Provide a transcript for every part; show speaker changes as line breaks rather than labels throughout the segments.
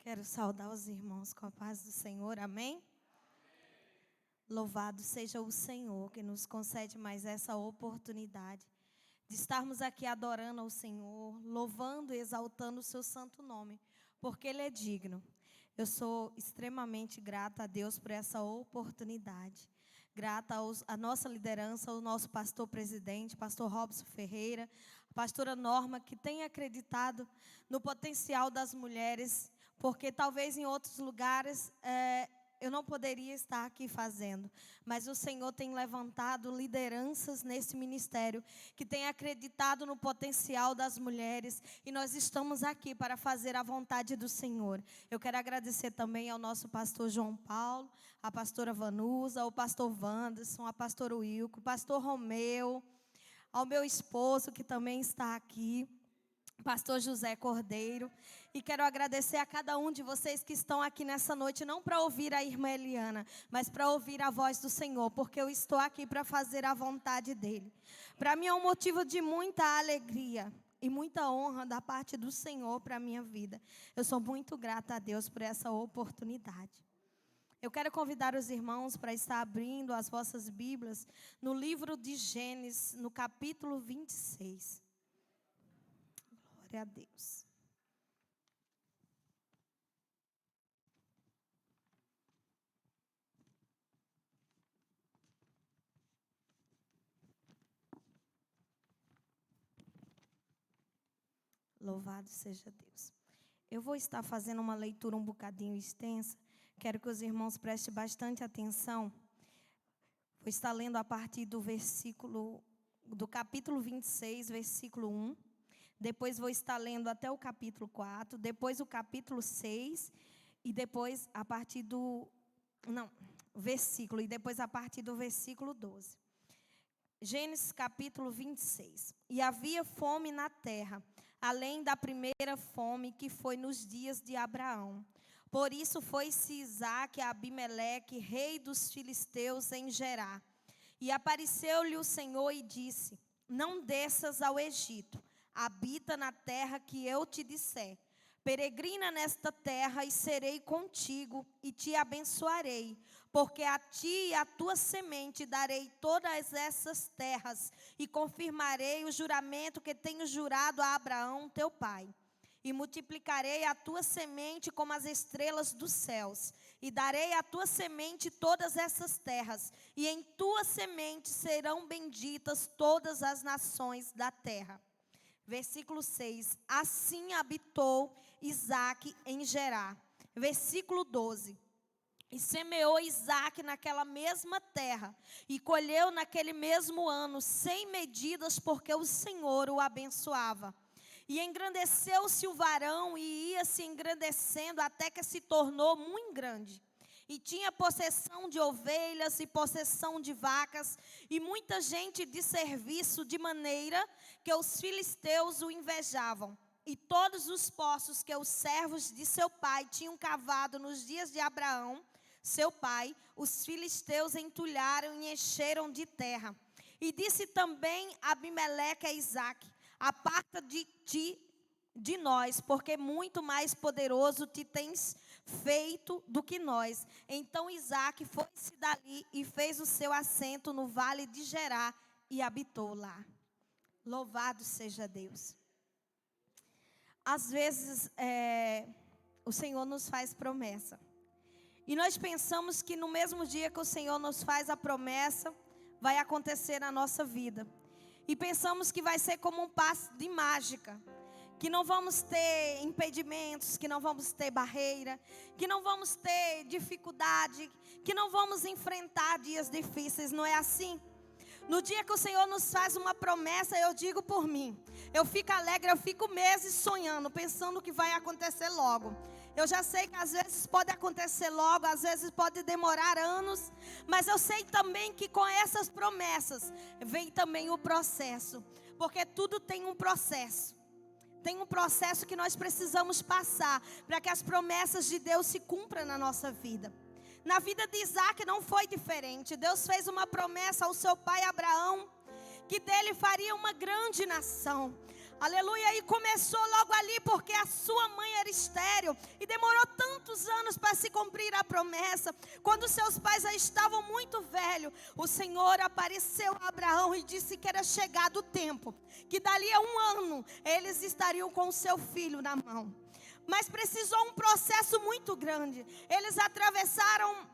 Quero saudar os irmãos com a paz do Senhor, amém? Louvado seja o Senhor que nos concede mais essa oportunidade de estarmos aqui adorando ao Senhor, louvando e exaltando o seu santo nome, porque Ele é digno. Eu sou extremamente grata a Deus por essa oportunidade. Grata à nossa liderança, ao nosso pastor presidente, pastor Robson Ferreira, a pastora Norma, que tem acreditado no potencial das mulheres, porque talvez em outros lugares eu não poderia estar aqui fazendo, mas o Senhor tem levantado lideranças nesse ministério, que tem acreditado no potencial das mulheres, e nós estamos aqui para fazer a vontade do Senhor. Eu quero agradecer também ao nosso pastor João Paulo, a pastora Vanusa, ao pastor Wanderson, a pastora Wilco, o pastor Romeu, ao meu esposo que também está aqui, pastor José Cordeiro, e quero agradecer a cada um de vocês que estão aqui nessa noite, não para ouvir a irmã Eliana, mas para ouvir a voz do Senhor, porque eu estou aqui para fazer a vontade dEle. Para mim é um motivo de muita alegria e muita honra da parte do Senhor para a minha vida. Eu sou muito grata a Deus por essa oportunidade. Eu quero convidar os irmãos para estar abrindo as vossas Bíblias no livro de Gênesis, no capítulo 26. Glória a Deus. Louvado seja Deus. Eu vou estar fazendo uma leitura um bocadinho extensa. Quero que os irmãos prestem bastante atenção. Vou estar lendo a partir do capítulo 26, versículo 1. Depois vou estar lendo até o capítulo 4. Depois o capítulo 6. E depois a partir do... versículo. E depois a partir do versículo 12. Gênesis capítulo 26. E havia fome na terra, além da primeira fome que foi nos dias de Abraão. Por isso foi-se Isaque a Abimeleque, rei dos filisteus, em Gerar. E apareceu-lhe o Senhor e disse: não desças ao Egito, habita na terra que eu te disser. Peregrina nesta terra e serei contigo e te abençoarei, porque a ti e à tua semente darei todas essas terras e confirmarei o juramento que tenho jurado a Abraão, teu pai. E multiplicarei a tua semente como as estrelas dos céus, e darei à tua semente todas essas terras, e em tua semente serão benditas todas as nações da terra. Versículo 6. Assim habitou Isaque em Gerar. Versículo 12. E semeou Isaque naquela mesma terra, e colheu naquele mesmo ano 100 medidas, porque o Senhor o abençoava. E engrandeceu-se o varão, e ia se engrandecendo até que se tornou muito grande. E tinha possessão de ovelhas e possessão de vacas, e muita gente de serviço, de maneira que os filisteus o invejavam. E todos os poços que os servos de seu pai tinham cavado nos dias de Abraão, seu pai, os filisteus entulharam e encheram de terra. E disse também Abimeleque a Isaque: aparta de ti, de nós, porque muito mais poderoso te tens feito do que nós. Então Isaque foi-se dali e fez o seu assento no vale de Gerar e habitou lá. Louvado seja Deus. Às vezes o Senhor nos faz promessa, e nós pensamos que no mesmo dia que o Senhor nos faz a promessa, vai acontecer na nossa vida. E pensamos que vai ser como um passe de mágica, que não vamos ter impedimentos, que não vamos ter barreira, que não vamos ter dificuldade, que não vamos enfrentar dias difíceis. Não é assim? No dia que o Senhor nos faz uma promessa, eu digo por mim, eu fico alegre, eu fico meses sonhando, pensando que vai acontecer logo. Eu já sei que às vezes pode acontecer logo, às vezes pode demorar anos, mas eu sei também que com essas promessas vem também o processo, porque tudo tem um processo. Tem um processo que nós precisamos passar para que as promessas de Deus se cumpram na nossa vida. Na vida de Isaque não foi diferente. Deus fez uma promessa ao seu pai Abraão, que dele faria uma grande nação. Aleluia, e começou logo ali porque a sua mãe era estéril. E demorou tantos anos para se cumprir a promessa. Quando seus pais já estavam muito velhos, o Senhor apareceu a Abraão e disse que era chegado o tempo, que dali a 1 ano eles estariam com o seu filho na mão. Mas precisou um processo muito grande. Eles atravessaram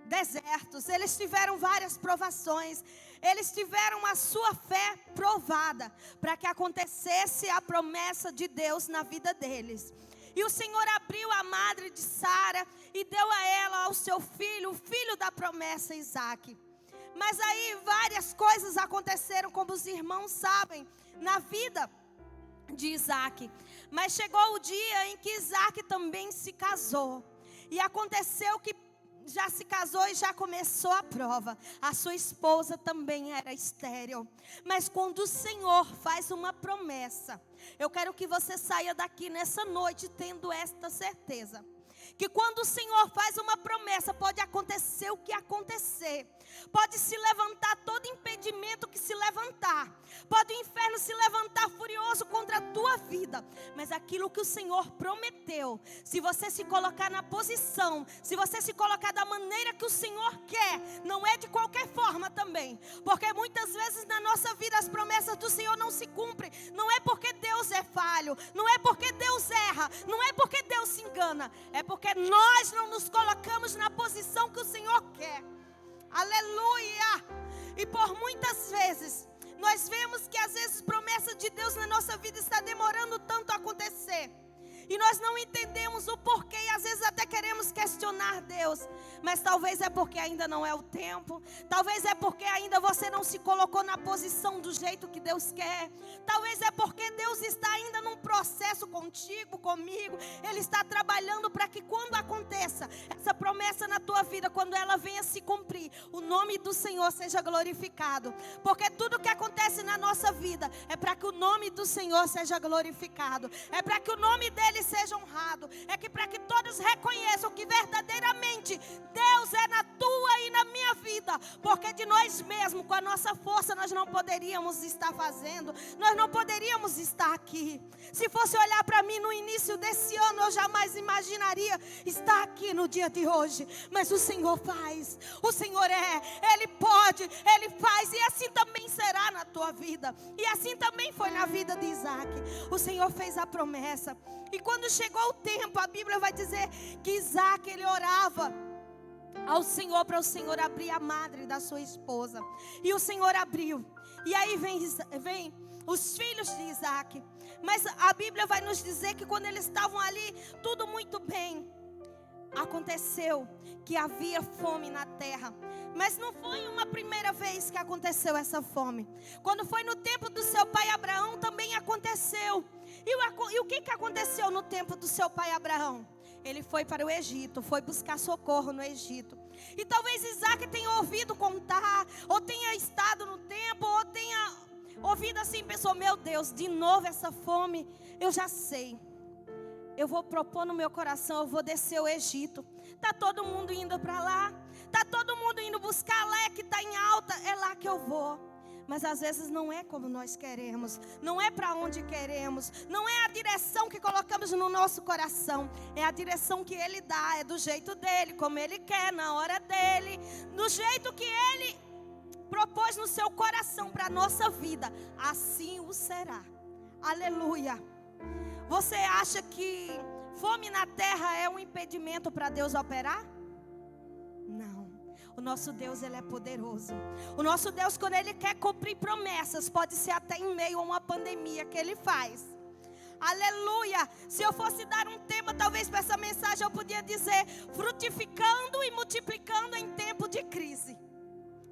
desertos, eles tiveram várias provações, eles tiveram a sua fé provada, para que acontecesse a promessa de Deus na vida deles. E o Senhor abriu a madre de Sara e deu a ela, ao seu filho, o filho da promessa, Isaque. Mas aí várias coisas aconteceram, como os irmãos sabem, na vida de Isaque. Mas chegou o dia em que Isaque também se casou, e aconteceu que já se casou e já começou a prova. A sua esposa também era estéril. Mas quando o Senhor faz uma promessa, eu quero que você saia daqui nessa noite tendo esta certeza, que quando o Senhor faz uma promessa, pode acontecer o que acontecer. Pode se levantar todo impedimento que se levantar. Pode o inferno se levantar furioso contra a tua vida. Mas aquilo que o Senhor prometeu, se você se colocar na posição, se você se colocar da maneira que o Senhor quer, não é de qualquer forma também. Porque muitas vezes na nossa vida as promessas do Senhor não se cumprem. Não é porque Deus é falho, não é porque Deus erra, não é porque Deus se engana. É porque nós não nos colocamos na posição que o Senhor quer. Aleluia! E por muitas vezes nós vemos que às vezes promessa de Deus na nossa vida está demorando tanto a acontecer. E nós não entendemos o porquê e às vezes até queremos questionar Deus. Mas talvez é porque ainda não é o tempo. Talvez é porque ainda você não se colocou na posição do jeito que Deus quer. Talvez é porque Deus está ainda num processo contigo, comigo. Ele está trabalhando para que quando aconteça essa promessa na tua vida, quando ela venha se cumprir, o nome do Senhor seja glorificado. Porque tudo que acontece na nossa vida é para que o nome do Senhor seja glorificado. É para que o nome dele seja honrado. É que para que todos reconheçam que verdadeiramente Deus é na tua e na minha vida. Porque de nós mesmos, com a nossa força, nós não poderíamos estar fazendo. Nós não poderíamos estar aqui. Se fosse olhar para mim no início desse ano, eu jamais imaginaria estar aqui no dia de hoje. Mas o Senhor faz. O Senhor Ele pode, Ele faz. E assim também será na tua vida. E assim também foi na vida de Isaque. O Senhor fez a promessa. E quando chegou o tempo, a Bíblia vai dizer que Isaque, ele orava ao Senhor, para o Senhor abrir a madre da sua esposa. E o Senhor abriu. E aí vem os filhos de Isaque. Mas a Bíblia vai nos dizer que quando eles estavam ali, tudo muito bem, aconteceu que havia fome na terra. Mas não foi uma primeira vez que aconteceu essa fome. Quando foi no tempo do seu pai Abraão, também aconteceu. E o que aconteceu no tempo do seu pai Abraão? Ele foi para o Egito, foi buscar socorro no Egito. E talvez Isaque tenha ouvido contar, ou tenha estado no tempo, ou tenha ouvido assim, pensou, meu Deus, de novo essa fome, eu já sei. Eu vou propor no meu coração, eu vou descer o Egito. Está todo mundo indo para lá, está todo mundo indo buscar lá, é que está em alta, é lá que eu vou. Mas às vezes não é como nós queremos, não é para onde queremos, não é a direção que colocamos no nosso coração, é a direção que Ele dá, é do jeito dEle, como Ele quer, na hora dEle, do jeito que Ele propôs no seu coração para a nossa vida, assim o será. Aleluia. Você acha que fome na terra é um impedimento para Deus operar? Não. O nosso Deus, Ele é poderoso. O nosso Deus, quando Ele quer cumprir promessas, pode ser até em meio a uma pandemia que Ele faz. Aleluia. Se eu fosse dar um tema, talvez para essa mensagem eu podia dizer: frutificando e multiplicando em tempo de crise.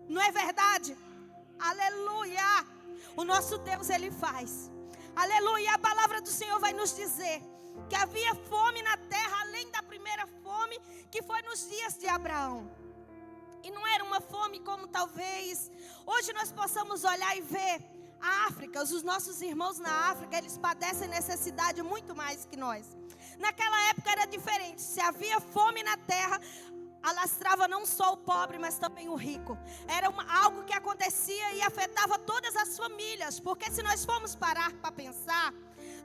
Não é verdade? Aleluia. O nosso Deus, Ele faz. Aleluia. A palavra do Senhor vai nos dizer que havia fome na terra, além da primeira fome, que foi nos dias de Abraão. E não era uma fome como talvez hoje nós possamos olhar e ver a África. Os nossos irmãos na África, eles padecem necessidade muito mais que nós. Naquela época era diferente. Se havia fome na terra, alastrava não só o pobre, mas também o rico. Era algo que acontecia e afetava todas as famílias. Porque se nós formos parar para pensar,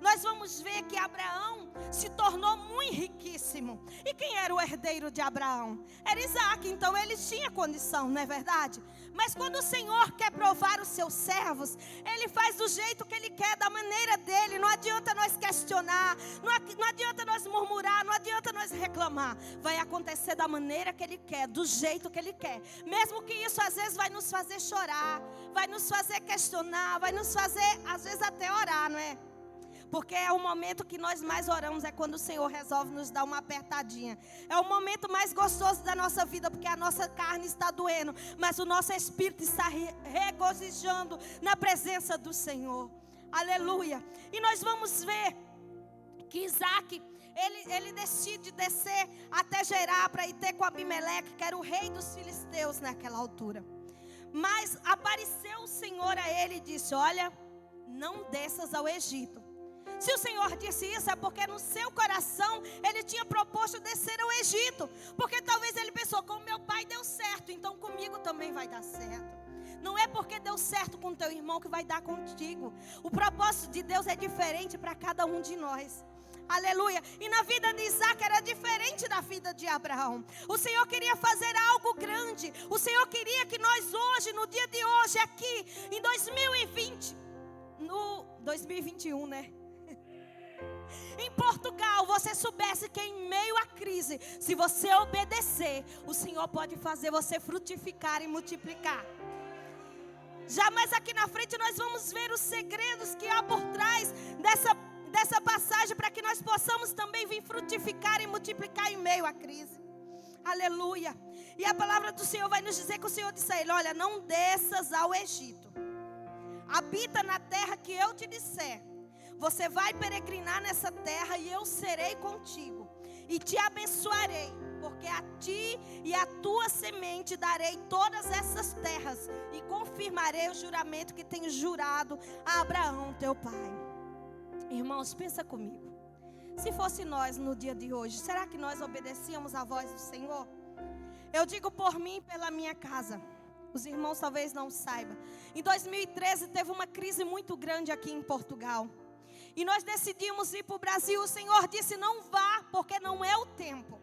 nós vamos ver que Abraão se tornou muito riquíssimo. E quem era o herdeiro de Abraão? Era Isaac, então ele tinha condição, não é verdade? Mas quando o Senhor quer provar os seus servos, Ele faz do jeito que Ele quer, da maneira dEle. Não adianta nós questionar, não adianta nós murmurar, não adianta nós reclamar. Vai acontecer da maneira que Ele quer, do jeito que Ele quer. Mesmo que isso às vezes vai nos fazer chorar, vai nos fazer questionar, vai nos fazer às vezes até orar, não é? Porque é o momento que nós mais oramos, é quando o Senhor resolve nos dar uma apertadinha. É o momento mais gostoso da nossa vida, porque a nossa carne está doendo, mas o nosso espírito está regozijando na presença do Senhor. Aleluia. E nós vamos ver que Isaac, ele decide descer até Gerar para ir ter com Abimeleque, que era o rei dos filisteus naquela altura. Mas apareceu o Senhor a ele e disse: olha, não desças ao Egito. Se o Senhor disse isso, é porque no seu coração Ele tinha proposto descer ao Egito. Porque talvez ele pensou: com meu pai deu certo, então comigo também vai dar certo. Não é porque deu certo com teu irmão que vai dar contigo. O propósito de Deus é diferente para cada um de nós. Aleluia. E na vida de Isaac era diferente da vida de Abraão. O Senhor queria fazer algo grande. O Senhor queria que nós hoje, no dia de hoje, aqui em 2020, no 2021, né? Em Portugal, você soubesse que em meio à crise, se você obedecer, o Senhor pode fazer você frutificar e multiplicar. Já mais aqui na frente nós vamos ver os segredos que há por trás dessa passagem, para que nós possamos também vir frutificar e multiplicar em meio à crise. Aleluia. E a palavra do Senhor vai nos dizer que o Senhor disse a ele: olha, não desças ao Egito, habita na terra que eu te disser. Você vai peregrinar nessa terra e eu serei contigo e te abençoarei, porque a ti e a tua semente darei todas essas terras e confirmarei o juramento que tenho jurado a Abraão teu pai. Irmãos, pensa comigo. Se fosse nós no dia de hoje, será que nós obedecíamos a voz do Senhor? Eu digo por mim e pela minha casa. Os irmãos talvez não saibam. Em 2013 teve uma crise muito grande aqui em Portugal. E nós decidimos ir para o Brasil. O Senhor disse: não vá, porque não é o tempo.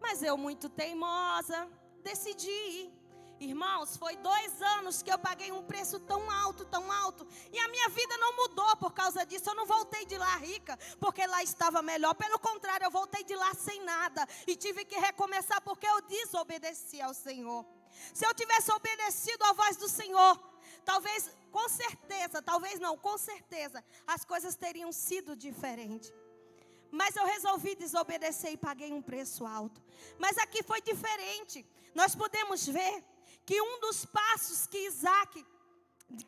Mas eu, muito teimosa, decidi ir. Irmãos, foi 2 anos que eu paguei um preço tão alto, tão alto. E a minha vida não mudou por causa disso. Eu não voltei de lá rica, porque lá estava melhor. Pelo contrário, eu voltei de lá sem nada. E tive que recomeçar porque eu desobedeci ao Senhor. Se eu tivesse obedecido à voz do Senhor, talvez, com certeza, talvez não, com certeza, as coisas teriam sido diferentes. Mas eu resolvi desobedecer e paguei um preço alto. Mas aqui foi diferente. Nós podemos ver que um dos passos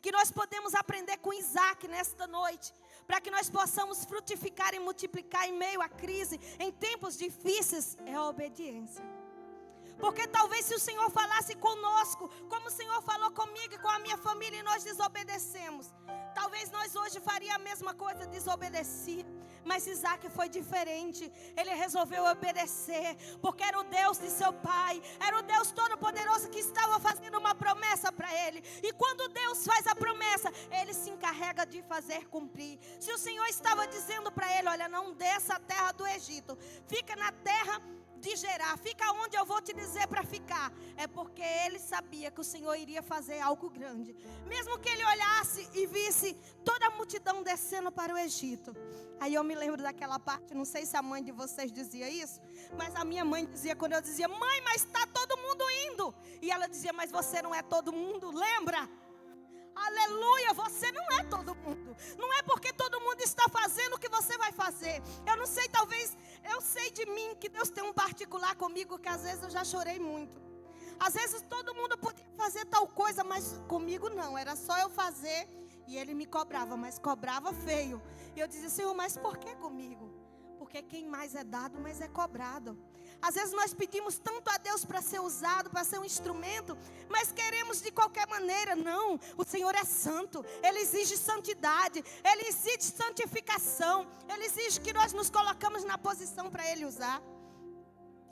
que nós podemos aprender com Isaac nesta noite, para que nós possamos frutificar e multiplicar em meio à crise, em tempos difíceis, é a obediência. Porque talvez se o Senhor falasse conosco, como o Senhor falou comigo e com a minha família, e nós desobedecemos, talvez nós hoje faríamos a mesma coisa, desobedecer. Mas Isaac foi diferente. Ele resolveu obedecer, porque era o Deus de seu pai, era o Deus Todo-Poderoso que estava fazendo uma promessa para ele. E quando Deus faz a promessa, Ele se encarrega de fazer cumprir. Se o Senhor estava dizendo para ele: olha, não desça a terra do Egito, fica na terra de Gerar, fica onde eu vou te dizer para ficar, é porque ele sabia que o Senhor iria fazer algo grande. Mesmo que ele olhasse e visse toda a multidão descendo para o Egito. Aí eu me lembro daquela parte, não sei se a mãe de vocês dizia isso, mas a minha mãe dizia, quando eu dizia: mãe, mas está todo mundo indo. E ela dizia: mas você não é todo mundo, lembra? Aleluia, você não é todo mundo. Não é porque todo mundo está fazendo que você vai fazer. Eu não sei, talvez, eu sei de mim que Deus tem um particular comigo, que às vezes eu já chorei muito. Às vezes todo mundo podia fazer tal coisa, mas comigo não, era só eu fazer. E Ele me cobrava, mas cobrava feio. E eu dizia: Senhor, mas por que comigo? Porque quem mais é dado, mais é cobrado. Às vezes nós pedimos tanto a Deus para ser usado, para ser um instrumento, mas queremos de qualquer maneira. Não, o Senhor é santo, Ele exige santidade, Ele exige santificação, Ele exige que nós nos colocamos na posição para Ele usar.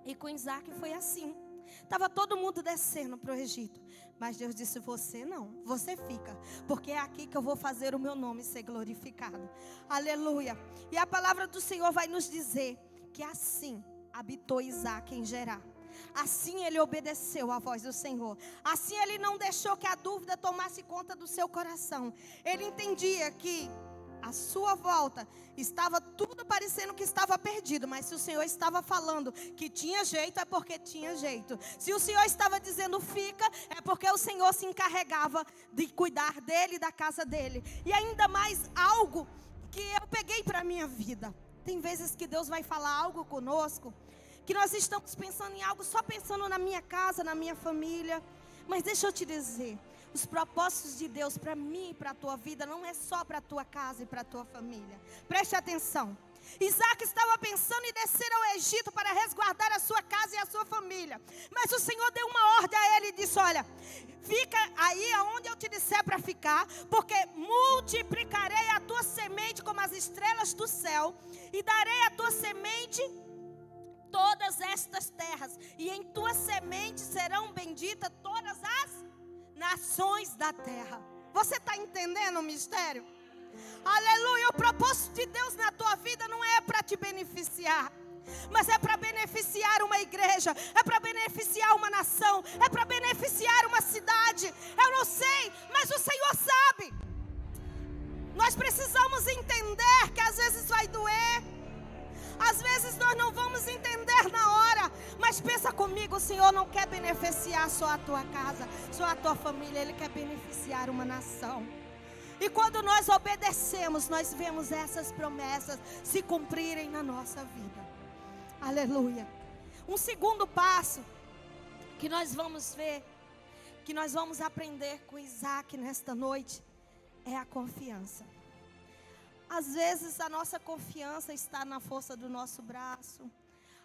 E com Isaac foi assim. Estava todo mundo descendo para o Egito. Mas Deus disse: você não, você fica. Porque é aqui que eu vou fazer o meu nome ser glorificado. Aleluia. E a palavra do Senhor vai nos dizer que assim habitou Isaac em Gerar. Assim ele obedeceu à voz do Senhor. Assim ele não deixou que a dúvida tomasse conta do seu coração. Ele entendia que à sua volta estava tudo parecendo que estava perdido, mas se o Senhor estava falando que tinha jeito, é porque tinha jeito. Se o Senhor estava dizendo fica, é porque o Senhor se encarregava de cuidar dele e da casa dele. E ainda mais algo que eu peguei para a minha vida. Tem vezes que Deus vai falar algo conosco, que nós estamos pensando em algo, só pensando na minha casa, na minha família. Mas deixa eu te dizer, os propósitos de Deus para mim e para a tua vida não é só para a tua casa e para a tua família. Preste atenção. Isaac estava pensando em descer ao Egito para resguardar a sua casa e a sua família. Mas o Senhor deu uma ordem a ele e disse: olha, fica aí aonde eu te disser para ficar, porque multiplicarei a tua semente como as estrelas do céu, e darei a tua semente todas estas terras, e em tua semente serão benditas todas as nações da terra. Você está entendendo o mistério? Aleluia. O propósito de Deus na tua vida não é para te beneficiar, mas é para beneficiar uma igreja, é para beneficiar uma nação, é para beneficiar uma cidade. Eu não sei, mas o Senhor sabe. Nós precisamos entender que às vezes vai doer, às vezes nós não vamos entender na hora, mas pensa comigo, o Senhor não quer beneficiar só a tua casa, só a tua família, Ele quer beneficiar uma nação. E quando nós obedecemos, nós vemos essas promessas se cumprirem na nossa vida. Aleluia. Um segundo passo que nós vamos ver, que nós vamos aprender com Isaac nesta noite, é a confiança. Às vezes a nossa confiança está na força do nosso braço.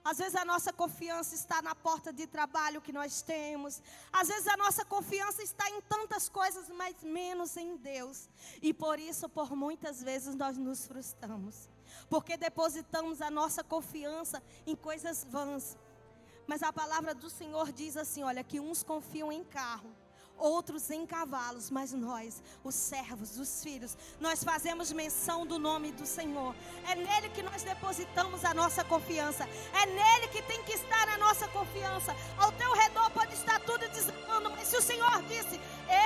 Às vezes a nossa confiança está na porta de trabalho que nós temos. Às vezes a nossa confiança está em tantas coisas, mas menos em Deus. E por isso, por muitas vezes nós nos frustramos, porque depositamos a nossa confiança em coisas vãs. Mas a palavra do Senhor diz assim, olha, que uns confiam em carro, outros em cavalos, mas nós, os servos, os filhos, nós fazemos menção do nome do Senhor. É nele que nós depositamos a nossa confiança, é nele que tem que estar a nossa confiança. Ao teu redor pode estar tudo desabando, mas se o Senhor disse,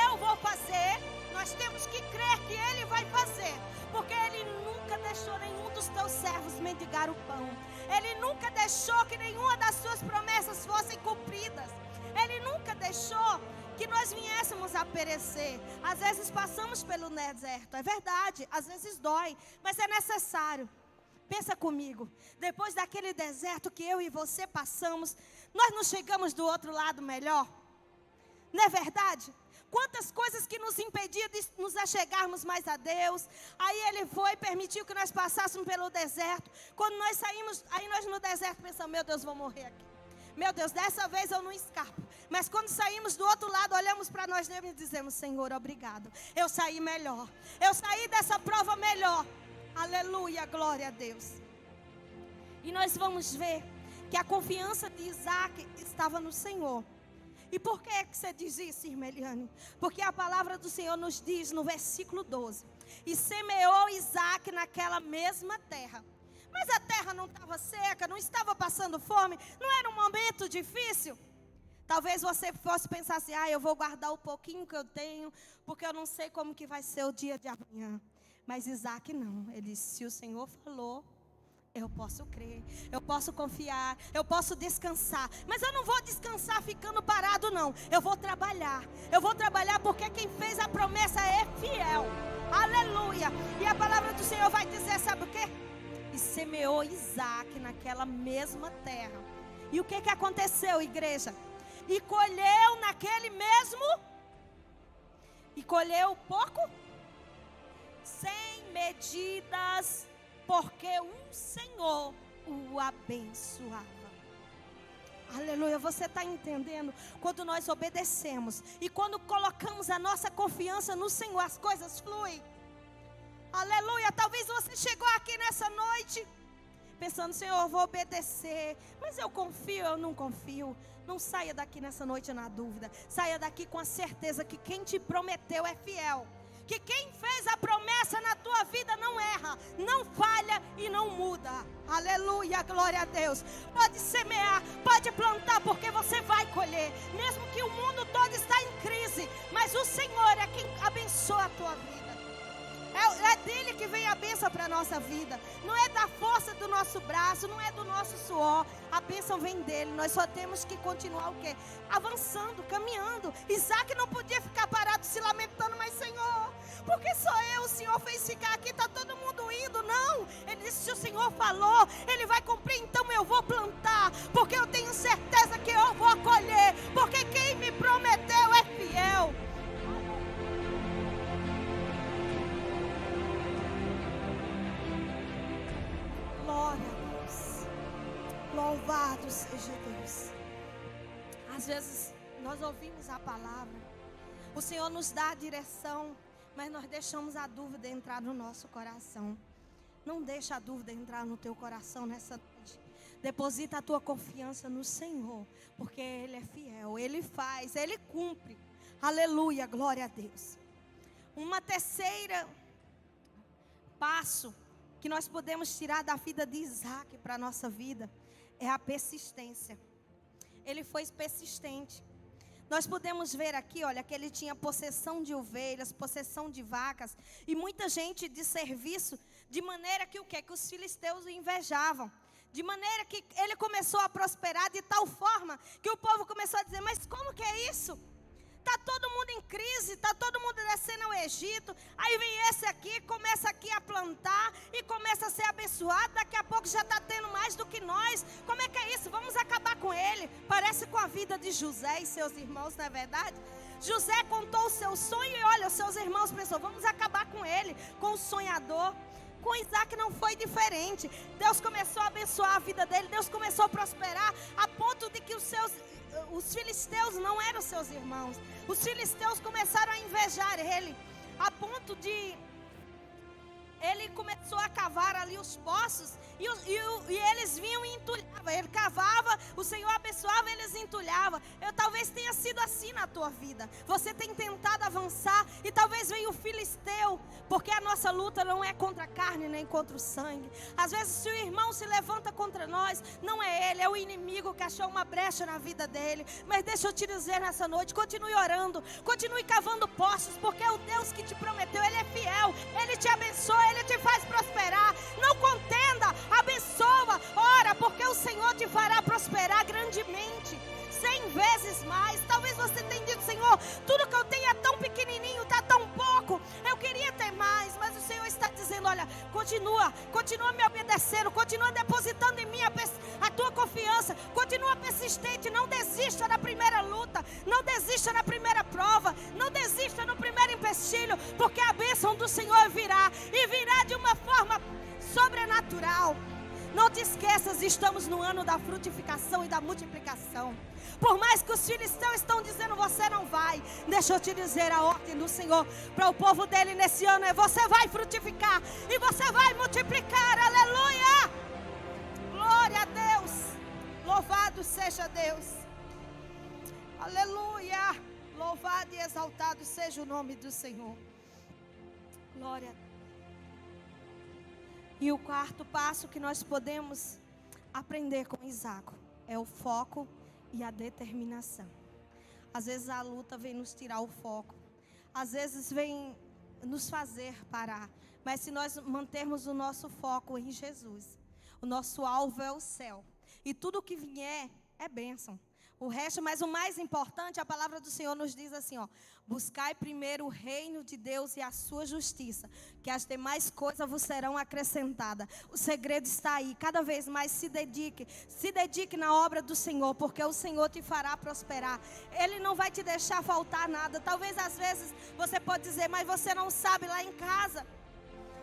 eu vou fazer, nós temos que crer que Ele vai fazer, porque Ele nunca deixou nenhum dos teus servos mendigar o pão. Ele nunca deixou que nenhuma das suas promessas fossem cumpridas. Ele nunca deixou que nós viéssemos a perecer. Às vezes passamos pelo deserto, é verdade, às vezes dói, mas é necessário. Pensa comigo, depois daquele deserto que eu e você passamos, nós não chegamos do outro lado melhor? Não é verdade? Quantas coisas que nos impediam de nos achegarmos mais a Deus. Aí Ele foi, permitiu que nós passássemos pelo deserto. Quando nós saímos, aí nós no deserto pensamos, meu Deus, vou morrer aqui. Meu Deus, dessa vez eu não escapo. Mas quando saímos do outro lado, olhamos para nós mesmos e dizemos, Senhor, obrigado. Eu saí melhor. Eu saí dessa prova melhor. Aleluia, glória a Deus. E nós vamos ver que a confiança de Isaac estava no Senhor. E por que você diz isso, irmã Eliane? Porque a palavra do Senhor nos diz no versículo 12. E semeou Isaac naquela mesma terra. Mas a terra não estava seca, não estava passando fome, não era um momento difícil. Talvez você fosse pensar assim, eu vou guardar o pouquinho que eu tenho, porque eu não sei como que vai ser o dia de amanhã. Mas Isaac não, ele disse, se o Senhor falou, eu posso crer, eu posso confiar, eu posso descansar. Mas eu não vou descansar ficando parado não, eu vou trabalhar porque quem fez a promessa é fiel. Aleluia. E a palavra do Senhor vai dizer, sabe o quê? E semeou Isaac naquela mesma terra. E o que aconteceu, igreja? E colheu naquele mesmo. E colheu pouco? Sem medidas, porque o Senhor o abençoava. Aleluia, você está entendendo? Quando nós obedecemos e quando colocamos a nossa confiança no Senhor, as coisas fluem. Aleluia, talvez você chegou aqui nessa noite pensando, Senhor, eu vou obedecer, mas eu confio, eu não confio. Não saia daqui nessa noite na dúvida. Saia daqui com a certeza que quem te prometeu é fiel. Que quem fez a promessa na tua vida não erra, não falha e não muda. Aleluia, glória a Deus. Pode semear, pode plantar, porque você vai colher. Mesmo que o mundo todo está em crise, mas o Senhor é quem abençoa a tua vida. É dele que vem a bênção para a nossa vida. Não é da força do nosso braço, não é do nosso suor. A bênção vem dele. Nós só temos que continuar o quê? Avançando, caminhando. Isaac não podia ficar parado se lamentando, mas Senhor, porque só eu, o Senhor fez ficar aqui, está todo mundo indo. Não, ele disse, se o Senhor falou, ele vai cumprir, então eu vou plantar, porque eu tenho certeza que eu vou colher, porque quem me prometeu é fiel. Glória a Deus. Louvado seja Deus. Às vezes nós ouvimos a palavra, o Senhor nos dá a direção, mas nós deixamos a dúvida entrar no nosso coração. Não deixa a dúvida entrar no teu coração nessa noite. Deposita a tua confiança no Senhor, porque Ele é fiel, Ele faz, Ele cumpre. Aleluia, glória a Deus. Uma terceira passo que nós podemos tirar da vida de Isaac para a nossa vida é a persistência. Ele foi persistente. Nós podemos ver aqui, olha, que ele tinha possessão de ovelhas, possessão de vacas e muita gente de serviço, de maneira que o quê? Que os filisteus o invejavam. De maneira que ele começou a prosperar de tal forma que o povo começou a dizer, mas como que é isso? Está todo mundo em crise, está todo mundo descendo ao Egito. Aí vem esse aqui, começa aqui a plantar e começa a ser abençoado. Daqui a pouco já está tendo mais do que nós. Como é que é isso? Vamos acabar com ele. Parece com a vida de José e seus irmãos, não é verdade? José contou o seu sonho e olha, os seus irmãos pensaram, vamos acabar com ele, com o sonhador. Com Isaac não foi diferente. Deus começou a abençoar a vida dele, Deus começou a prosperar, a ponto de que os filisteus não eram seus irmãos. Os filisteus começaram a invejar ele, a ponto de ele começou a cavar ali os poços e eles vinham e entulhavam. Ele cavava, o Senhor abençoava, eles entulhavam. Talvez tenha sido assim na tua vida. Você tem tentado avançar e talvez venha o filisteu, porque a nossa luta não é contra a carne nem contra o sangue. Às vezes se o irmão se levanta contra nós, não é ele, é o inimigo que achou uma brecha na vida dele. Mas deixa eu te dizer nessa noite, continue orando, continue cavando poços, porque é o Deus que te prometeu, Ele é fiel, Ele te abençoa, Ele te faz prosperar. Não contenda, abençoa, ora, porque o Senhor te fará prosperar grandemente, 100 vezes mais. Talvez você tenha dito, Senhor, tudo que eu tenho é tão pequenininho, está tão pouco, eu queria ter mais. Mas o Senhor está dizendo, olha, continua me obedecendo, continua depositando em mim a tua confiança, continua persistente, não desista na primeira luta, não desista na primeira prova, não desista no primeiro empecilho, porque a bênção do Senhor virá, e virá de uma forma sobrenatural. Não te esqueças, estamos no ano da frutificação e da multiplicação. Por mais que os filisteus estão dizendo, você não vai, deixa eu te dizer, a ordem do Senhor para o povo dele nesse ano é, você vai frutificar e você vai multiplicar. Aleluia, glória a Deus, louvado seja Deus, aleluia, louvado e exaltado seja o nome do Senhor, glória a Deus. E o quarto passo que nós podemos aprender com Isaac é o foco e a determinação. Às vezes a luta vem nos tirar o foco, às vezes vem nos fazer parar, mas se nós mantermos o nosso foco em Jesus, o nosso alvo é o céu, e tudo que vier é bênção. O resto, mas o mais importante, a palavra do Senhor nos diz assim, ó, buscai primeiro o reino de Deus e a sua justiça, que as demais coisas vos serão acrescentadas. O segredo está aí, cada vez mais se dedique na obra do Senhor, porque o Senhor te fará prosperar. Ele não vai te deixar faltar nada. Talvez às vezes você pode dizer, mas você não sabe lá em casa.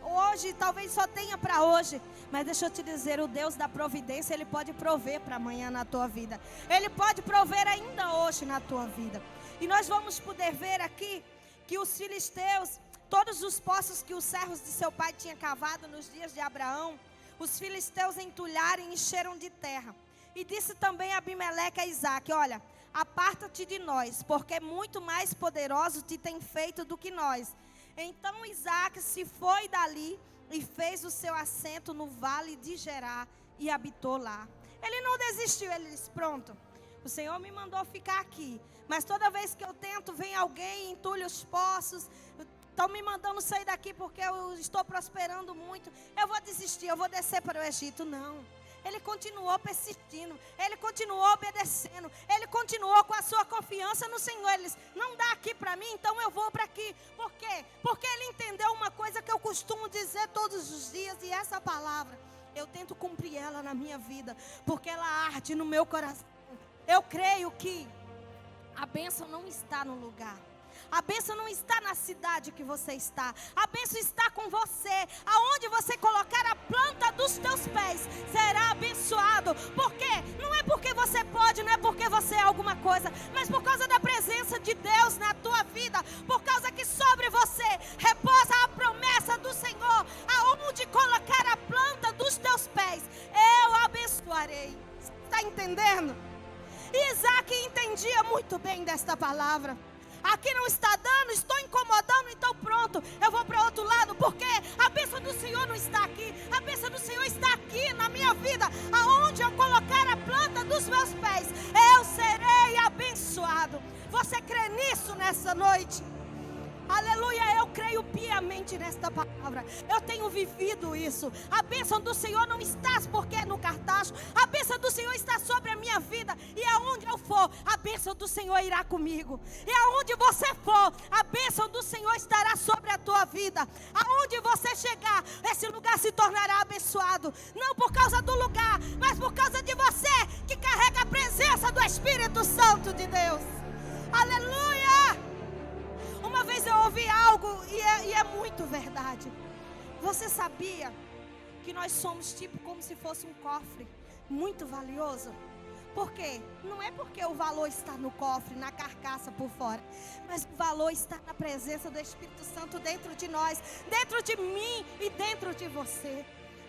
Hoje, talvez só tenha para hoje, mas deixa eu te dizer, o Deus da providência, Ele pode prover para amanhã na tua vida, Ele pode prover ainda hoje na tua vida. E nós vamos poder ver aqui, que os filisteus, todos os poços que os servos de seu pai tinham cavado nos dias de Abraão, os filisteus entulharam e encheram de terra. E disse também Abimeleque a Isaque: olha, aparta-te de nós, porque muito mais poderoso te tem feito do que nós. Então Isaque se foi dali e fez o seu assento no vale de Gerar e habitou lá. Ele não desistiu, ele disse: pronto, o Senhor me mandou ficar aqui, mas toda vez que eu tento, vem alguém, entulha os poços, estão me mandando sair daqui porque eu estou prosperando muito, eu vou desistir, eu vou descer para o Egito. Não, ele continuou persistindo, ele continuou obedecendo, ele continuou com a sua confiança no Senhor. Ele disse: não dá aqui para mim, então eu vou para aqui. Por quê? Porque ele entendeu uma coisa que eu costumo dizer todos os dias, e essa palavra eu tento cumprir ela na minha vida, porque ela arde no meu coração. Eu creio que a bênção não está no lugar. A bênção não está na cidade que você está. A bênção está com você. Aonde você colocar a planta dos teus pés, será abençoado. Por quê? Não é porque você pode, não é porque você é alguma coisa, mas por causa da presença de Deus na tua vida. Por causa que sobre você repousa a promessa do Senhor. Aonde colocar a planta dos teus pés, eu abençoarei. Está entendendo? E Isaque entendia muito bem desta palavra. Aqui não está dando, estou incomodando, então pronto, eu vou para outro lado, porque a bênção do Senhor não está aqui. A bênção do Senhor está aqui na minha vida. Aonde eu colocar a planta dos meus pés, eu serei abençoado. Você crê nisso nessa noite? Aleluia, eu creio piamente nesta palavra. Eu tenho vivido isso. A bênção do Senhor não está porque no cartaz. A bênção do Senhor está sobre a minha vida. E aonde eu for, a bênção do Senhor irá comigo. E aonde você for, a bênção do Senhor estará sobre a tua vida. Aonde você chegar, esse lugar se tornará abençoado. Não por causa do lugar, mas por causa de você, que carrega a presença do Espírito Santo de Deus. Aleluia! Uma vez eu ouvi algo e é muito verdade. Você sabia que nós somos tipo como se fosse um cofre muito valioso? Por quê? Não é porque o valor está no cofre, na carcaça por fora, mas o valor está na presença do Espírito Santo dentro de nós, dentro de mim e dentro de você.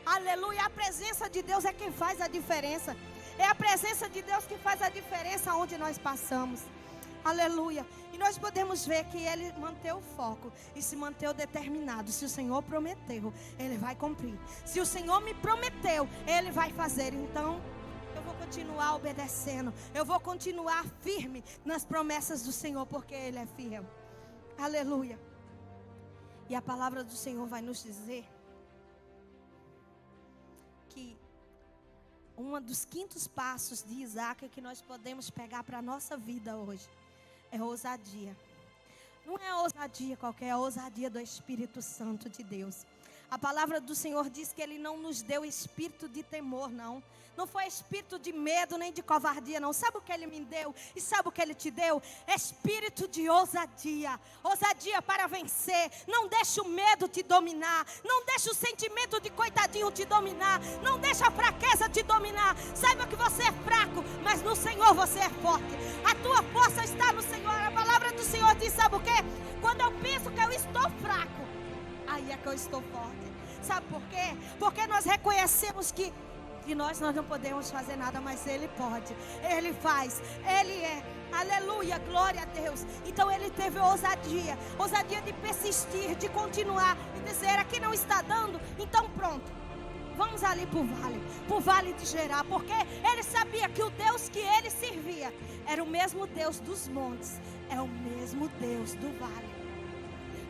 Aleluia, a presença de Deus é quem faz a diferença. É a presença de Deus que faz a diferença onde nós passamos. Aleluia. E nós podemos ver que ele manteve o foco e se manteve determinado. Se o Senhor prometeu, ele vai cumprir. Se o Senhor me prometeu, ele vai fazer. Então eu vou continuar obedecendo. Eu vou continuar firme nas promessas do Senhor, porque ele é fiel. Aleluia. E a palavra do Senhor vai nos dizer que um dos quintos passos de Isaque que nós podemos pegar para a nossa vida hoje é ousadia. Não é ousadia qualquer, é a ousadia do Espírito Santo de Deus. A palavra do Senhor diz que Ele não nos deu espírito de temor, não. Não foi espírito de medo, nem de covardia, não. Sabe o que Ele me deu? E sabe o que Ele te deu? Espírito de ousadia. Ousadia para vencer. Não deixa o medo te dominar. Não deixa o sentimento de coitadinho te dominar. Não deixa a fraqueza te dominar. Saiba que você é fraco, mas no Senhor você é forte. A tua força está no Senhor. A palavra do Senhor diz, sabe o quê? Quando eu penso que eu estou fraco, aí é que eu estou forte. Sabe por quê? Porque nós reconhecemos que nós não podemos fazer nada, mas Ele pode. Ele faz, Ele é. Aleluia, glória a Deus. Então ele teve ousadia de persistir, de continuar e dizer, aqui não está dando, então pronto, vamos ali para o vale de Gerar, porque ele sabia que o Deus que ele servia era o mesmo Deus dos montes, é o mesmo Deus do vale.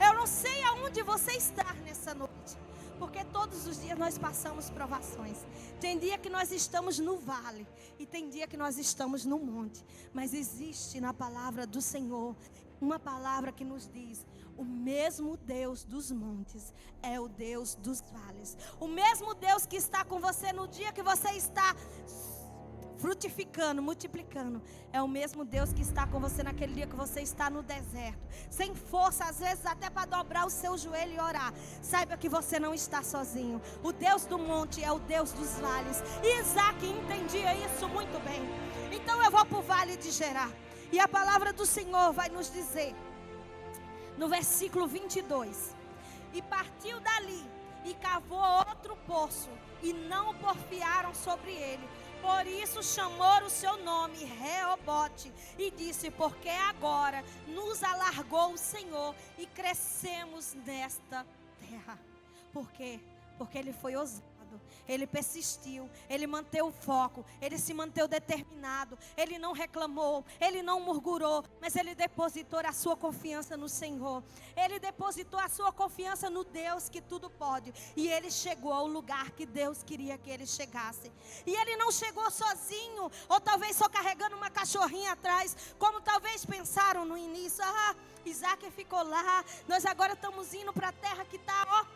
Eu não sei aonde você está nessa noite, porque todos os dias nós passamos provações. Tem dia que nós estamos no vale e tem dia que nós estamos no monte. Mas existe na palavra do Senhor uma palavra que nos diz: o mesmo Deus dos montes é o Deus dos vales. O mesmo Deus que está com você no dia que você está frutificando, multiplicando, é o mesmo Deus que está com você naquele dia que você está no deserto, sem força, às vezes até para dobrar o seu joelho e orar. Saiba que você não está sozinho. O Deus do monte é o Deus dos vales. E Isaque entendia isso muito bem. Então eu vou para o vale de Gerar, e a palavra do Senhor vai nos dizer no versículo 22: e partiu dali e cavou outro poço, e não porfiaram sobre ele. Por isso chamou o seu nome Reobote, e disse: porque agora nos alargou o Senhor e crescemos nesta terra. Por quê? Porque ele foi ousado, ele persistiu, ele manteve o foco, ele se manteve determinado, ele não reclamou, ele não murmurou, mas ele depositou a sua confiança no Senhor, ele depositou a sua confiança no Deus que tudo pode, e ele chegou ao lugar que Deus queria que ele chegasse. E ele não chegou sozinho, ou talvez só carregando uma cachorrinha atrás, como talvez pensaram no início: Isaac ficou lá, nós agora estamos indo para a terra que está,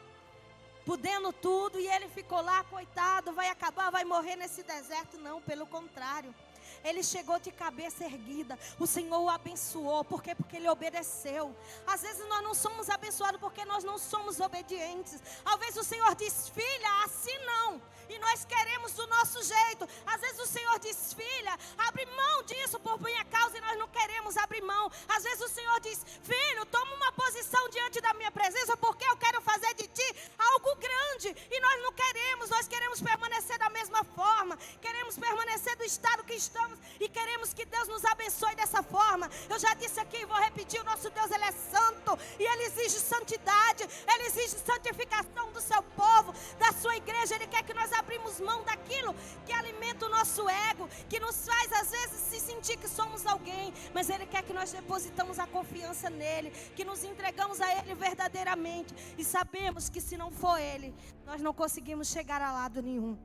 podendo tudo, e ele ficou lá, coitado, vai acabar, vai morrer nesse deserto. Não, pelo contrário, ele chegou de cabeça erguida. O Senhor o abençoou. Por quê? Porque ele obedeceu. Às vezes nós não somos abençoados porque nós não somos obedientes. Às vezes o Senhor diz: filha, assim não, e nós queremos do nosso jeito. Às vezes o Senhor diz: filha, abre mão disso por minha causa, e nós não queremos abrir mão. Às vezes o Senhor diz: filho, toma uma posição diante da minha presença, porque eu quero fazer de ti algo grande, e nós não queremos. Nós queremos permanecer da mesma forma, queremos permanecer do estado que estamos, e queremos que Deus nos abençoe dessa forma. Eu já disse aqui e vou repetir: o nosso Deus, ele é santo, e ele exige santidade, ele exige santificação do seu povo, da sua igreja. Ele quer que nós abrimos mão daquilo que alimenta o nosso ego, que nos faz às vezes se sentir que somos alguém, mas ele quer que nós depositamos a confiança nele, que nos entregamos a ele verdadeiramente, e sabemos que se não for ele, nós não conseguimos chegar a lado nenhum.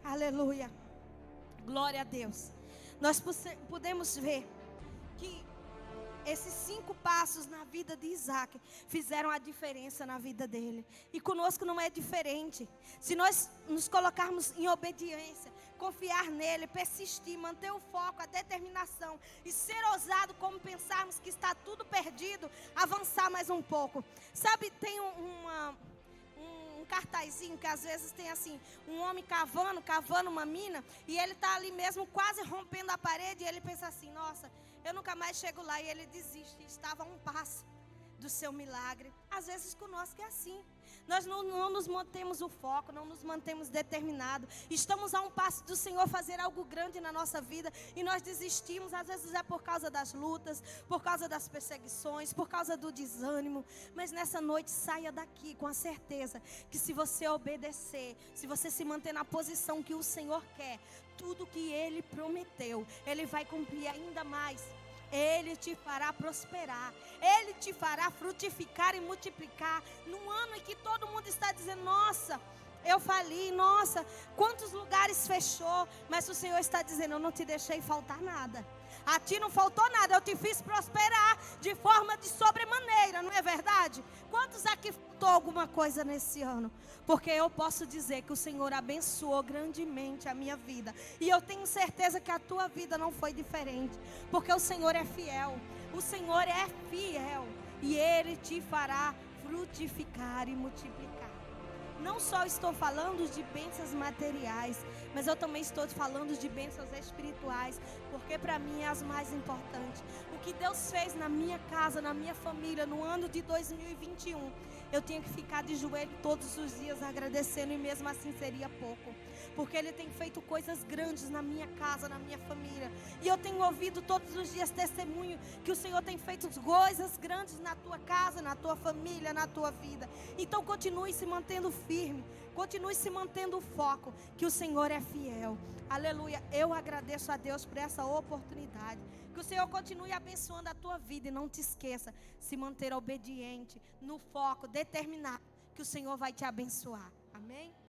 Aleluia, glória a Deus. Nós podemos ver que esses 5 passos na vida de Isaac fizeram a diferença na vida dele. E conosco não é diferente. Se nós nos colocarmos em obediência, confiar nele, persistir, manter o foco, a determinação e ser ousado, como pensarmos que está tudo perdido, avançar mais um pouco. Sabe, tem um cartazinho que às vezes tem assim, um homem cavando uma mina, e ele está ali mesmo quase rompendo a parede, e ele pensa assim: nossa, eu nunca mais chego lá, e ele desiste. Estava a um passo do seu milagre. Às vezes conosco é assim. Nós não nos mantemos o foco, não nos mantemos determinados. Estamos a um passo do Senhor fazer algo grande na nossa vida, e nós desistimos. Às vezes é por causa das lutas, por causa das perseguições, por causa do desânimo. Mas nessa noite, saia daqui com a certeza que se você obedecer, se você se manter na posição que o Senhor quer, tudo que Ele prometeu, Ele vai cumprir ainda mais. Ele te fará prosperar, Ele te fará frutificar e multiplicar. Num ano em que todo mundo está dizendo: nossa, eu fali, nossa, quantos lugares fechou. Mas o Senhor está dizendo: eu não te deixei faltar nada. A ti não faltou nada, eu te fiz prosperar de forma de sobremaneira, não é verdade? Quantos aqui faltou alguma coisa nesse ano? Porque eu posso dizer que o Senhor abençoou grandemente a minha vida, e eu tenho certeza que a tua vida não foi diferente, porque o Senhor é fiel, o Senhor é fiel, e Ele te fará frutificar e multiplicar. Não só estou falando de bênçãos materiais, mas eu também estou falando de bênçãos espirituais, porque para mim é as mais importantes. O que Deus fez na minha casa, na minha família, no ano de 2021, eu tinha que ficar de joelho todos os dias agradecendo, e mesmo assim seria pouco, porque Ele tem feito coisas grandes na minha casa, na minha família, e eu tenho ouvido todos os dias testemunho que o Senhor tem feito coisas grandes na tua casa, na tua família, na tua vida. Então continue se mantendo firme, continue se mantendo o foco, que o Senhor é fiel. Aleluia, eu agradeço a Deus por essa oportunidade. Que o Senhor continue abençoando a tua vida, e não te esqueça, se manter obediente, no foco, determinado, que o Senhor vai te abençoar. Amém?